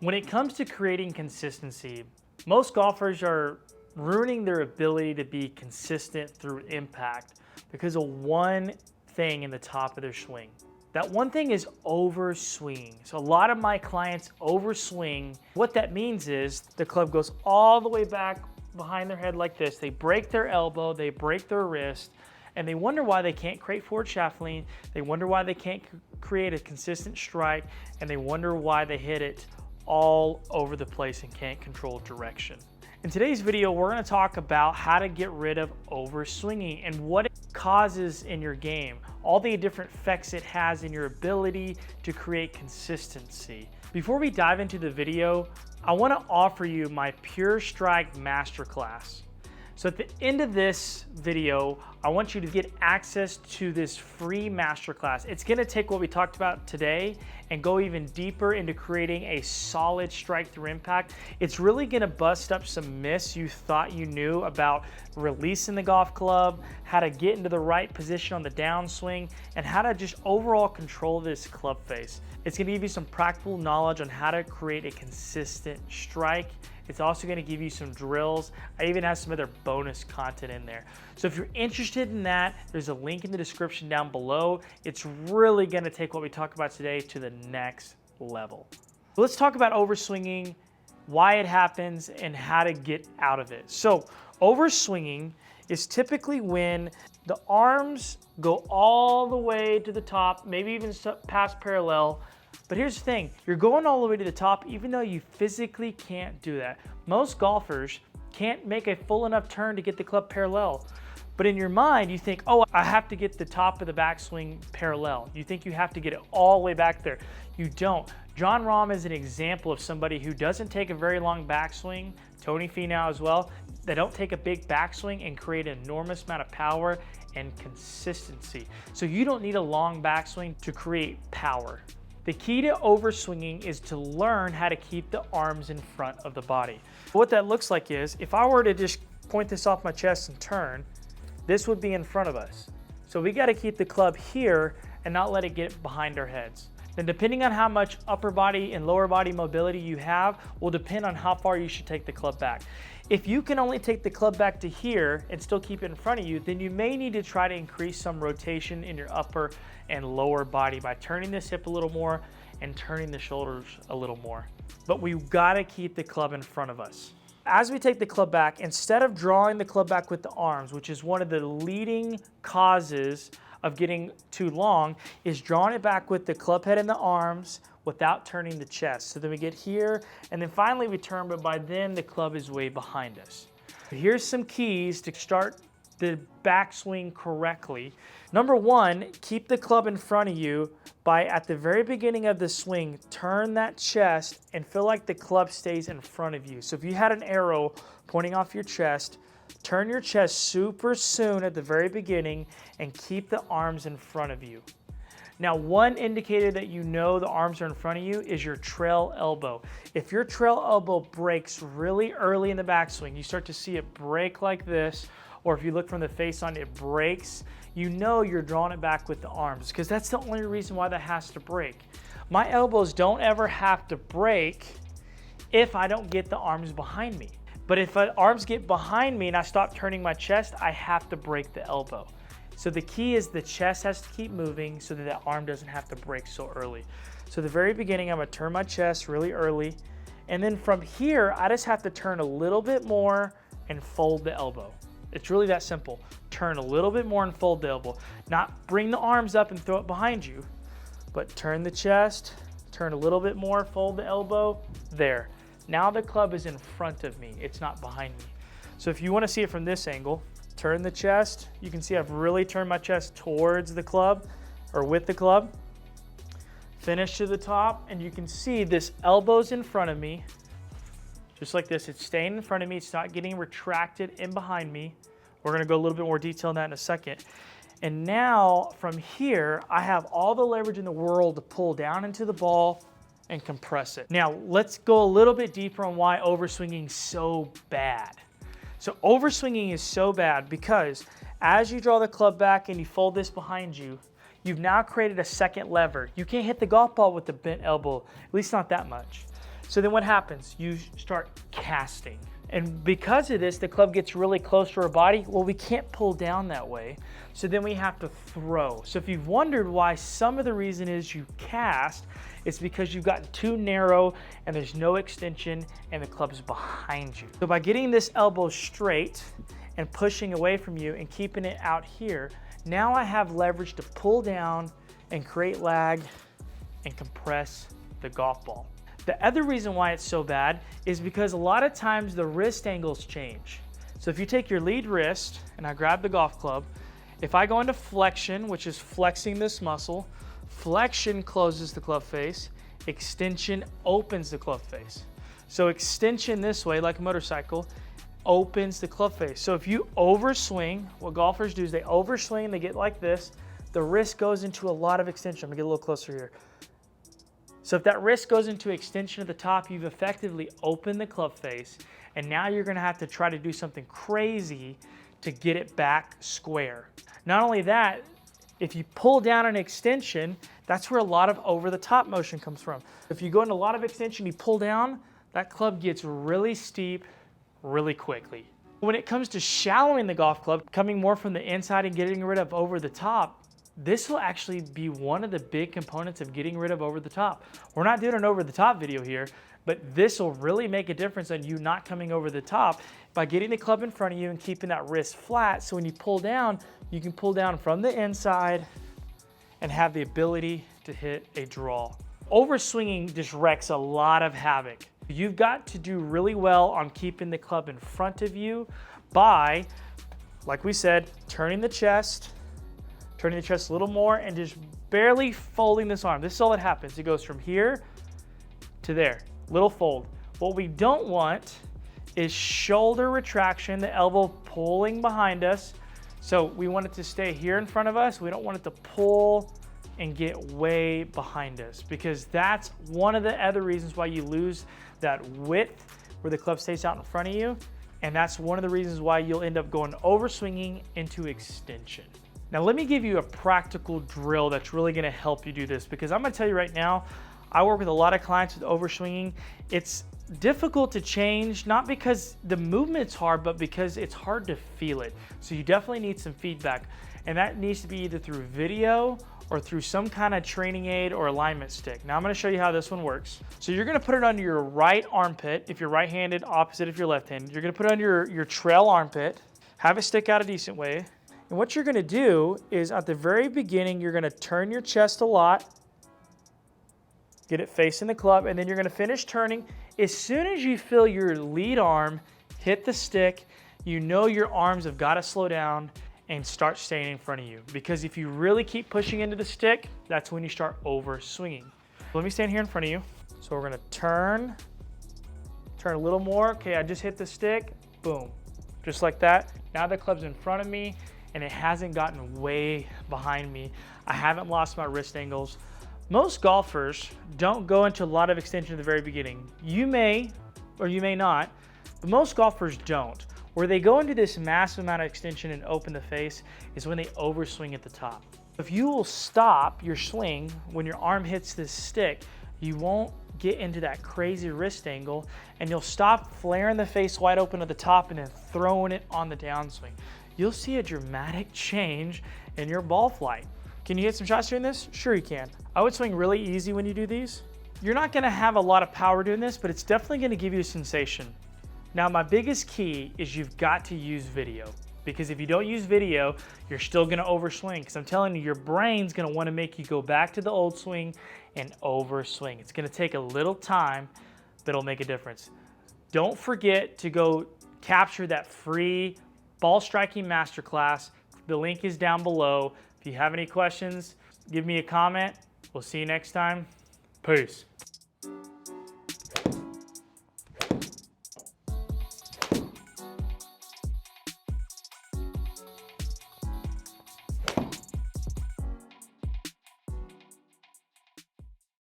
When it comes to creating consistency, most golfers are ruining their ability to be consistent through impact because of one thing in the top of their swing. That one thing is overswinging. So a lot of my clients overswing. What that means is the club goes all the way back behind their head like this. They break their elbow, they break their wrist, and they wonder why they can't create forward shaft lean. They wonder why they can't create a consistent strike, and they wonder why they hit it all over the place and can't control direction. In today's video, we're going to talk about how to get rid of overswinging and what it causes in your game, all the different effects it has in your ability to create consistency. Before we dive into the video, I want to offer you my Pure Strike Masterclass. So at the end of this video, I want you to get access to this free masterclass. It's gonna take what we talked about today and go even deeper into creating a solid strike through impact. It's really gonna bust up some myths you thought you knew about releasing the golf club, how to get into the right position on the downswing, and how to just overall control this club face. It's gonna give you some practical knowledge on how to create a consistent strike. It's also going to give you some drills. I even have some other bonus content in there. So if you're interested in that, there's a link in the description down below. It's really going to take what we talked about today to the next level. So let's talk about overswinging, why it happens, and how to get out of it. So overswinging is typically when the arms go all the way to the top, maybe even past parallel. But here's the thing, you're going all the way to the top even though you physically can't do that. Most golfers can't make a full enough turn to get the club parallel. But in your mind, you think, oh, I have to get the top of the backswing parallel. You think you have to get it all the way back there. You don't. Jon Rahm is an example of somebody who doesn't take a very long backswing, Tony Finau as well. They don't take a big backswing and create an enormous amount of power and consistency. So you don't need a long backswing to create power. The key to overswinging is to learn how to keep the arms in front of the body. What that looks like is, if I were to just point this off my chest and turn, this would be in front of us. So we got to keep the club here and not let it get behind our heads. Then depending on how much upper body and lower body mobility you have will depend on how far you should take the club back. If you can only take the club back to here and still keep it in front of you, then you may need to try to increase some rotation in your upper and lower body by turning this hip a little more and turning the shoulders a little more. But we've got to keep the club in front of us. As we take the club back, instead of drawing the club back with the arms, which is one of the leading causes of getting too long, is drawing it back with the club head and the arms without turning the chest. So then we get here, and then finally we turn, but by then the club is way behind us. Here's some keys to start the backswing correctly. Number one, keep the club in front of you by, at the very beginning of the swing, turn that chest and feel like the club stays in front of you. So if you had an arrow pointing off your chest, turn your chest super soon at the very beginning and keep the arms in front of you. Now, one indicator that you know the arms are in front of you is your trail elbow. If your trail elbow breaks really early in the backswing, you start to see it break like this, or if you look from the face on, it breaks, you know you're drawing it back with the arms, because that's the only reason why that has to break. My elbows don't ever have to break if I don't get the arms behind me. But if the arms get behind me and I stop turning my chest, I have to break the elbow. So the key is the chest has to keep moving so that the arm doesn't have to break so early. So the very beginning, I'm gonna turn my chest really early. And then from here, I just have to turn a little bit more and fold the elbow. It's really that simple. Turn a little bit more and fold the elbow. Not bring the arms up and throw it behind you, but turn the chest, turn a little bit more, fold the elbow, there. Now the club is in front of me, it's not behind me. So if you wanna see it from this angle, turn the chest. You can see I've really turned my chest towards the club or with the club. Finish to the top, and you can see this elbow's in front of me. Just like this, it's staying in front of me. It's not getting retracted in behind me. We're gonna go a little bit more detail on that in a second. And now from here, I have all the leverage in the world to pull down into the ball and compress it. Now let's go a little bit deeper on why overswinging is so bad. So overswinging is so bad because as you draw the club back and you fold this behind you, you've now created a second lever. You can't hit the golf ball with the bent elbow, at least not that much. So then what happens? You start casting. And because of this, the club gets really close to our body. Well, we can't pull down that way. So then we have to throw. So if you've wondered why some of the reason is you cast, it's because you've gotten too narrow and there's no extension and the club's behind you. So by getting this elbow straight and pushing away from you and keeping it out here, now I have leverage to pull down and create lag and compress the golf ball. The other reason why it's so bad is because a lot of times the wrist angles change. So if you take your lead wrist and I grab the golf club, if I go into flexion, which is flexing this muscle, flexion closes the club face, extension opens the club face. So extension this way, like a motorcycle, opens the club face. So if you overswing, what golfers do is they overswing, they get like this, the wrist goes into a lot of extension. I'm gonna get a little closer here. So if that wrist goes into extension at the top, you've effectively opened the club face, and now you're gonna have to try to do something crazy to get it back square. Not only that, if you pull down an extension, that's where a lot of over the top motion comes from. If you go into a lot of extension, you pull down, that club gets really steep really quickly. When it comes to shallowing the golf club, coming more from the inside and getting rid of over the top, this will actually be one of the big components of getting rid of over the top. We're not doing an over the top video here, but this will really make a difference on you not coming over the top by getting the club in front of you and keeping that wrist flat. So when you pull down, you can pull down from the inside and have the ability to hit a draw. Overswinging just wreaks a lot of havoc. You've got to do really well on keeping the club in front of you by, like we said, turning the chest a little more and just barely folding this arm. This is all that happens. It goes from here to there, little fold. What we don't want is shoulder retraction, the elbow pulling behind us. So we want it to stay here in front of us. We don't want it to pull and get way behind us, because that's one of the other reasons why you lose that width where the club stays out in front of you. And that's one of the reasons why you'll end up going overswinging into extension. Now let me give you a practical drill that's really gonna help you do this, because I'm gonna tell you right now, I work with a lot of clients with overswinging. It's difficult to change, not because the movement's hard, but because it's hard to feel it. So you definitely need some feedback. And that needs to be either through video or through some kind of training aid or alignment stick. Now I'm gonna show you how this one works. So you're gonna put it under your right armpit, if you're right-handed, opposite if you're left-handed. You're gonna put it under your trail armpit, have it stick out a decent way. And what you're gonna do is at the very beginning, you're gonna turn your chest a lot, get it facing the club, and then you're gonna finish turning. As soon as you feel your lead arm hit the stick, you know your arms have gotta slow down and start staying in front of you. Because if you really keep pushing into the stick, that's when you start over swinging. Let me stand here in front of you. So we're gonna turn a little more. Okay, I just hit the stick, boom. Just like that. Now the club's in front of me and it hasn't gotten way behind me. I haven't lost my wrist angles. Most golfers don't go into a lot of extension at the very beginning. You may, or you may not, but most golfers don't. Where they go into this massive amount of extension and open the face is when they overswing at the top. If you will stop your swing when your arm hits this stick, you won't get into that crazy wrist angle, and you'll stop flaring the face wide open at the top and then throwing it on the downswing. You'll see a dramatic change in your ball flight. Can you hit some shots doing this? Sure you can. I would swing really easy when you do these. You're not gonna have a lot of power doing this, but it's definitely gonna give you a sensation. Now my biggest key is you've got to use video, because if you don't use video, you're still gonna overswing, because I'm telling you, your brain's gonna wanna make you go back to the old swing and overswing. It's gonna take a little time, but it'll make a difference. Don't forget to go capture that free ball striking masterclass. The link is down below. If you have any questions, give me a comment. We'll see you next time. Peace.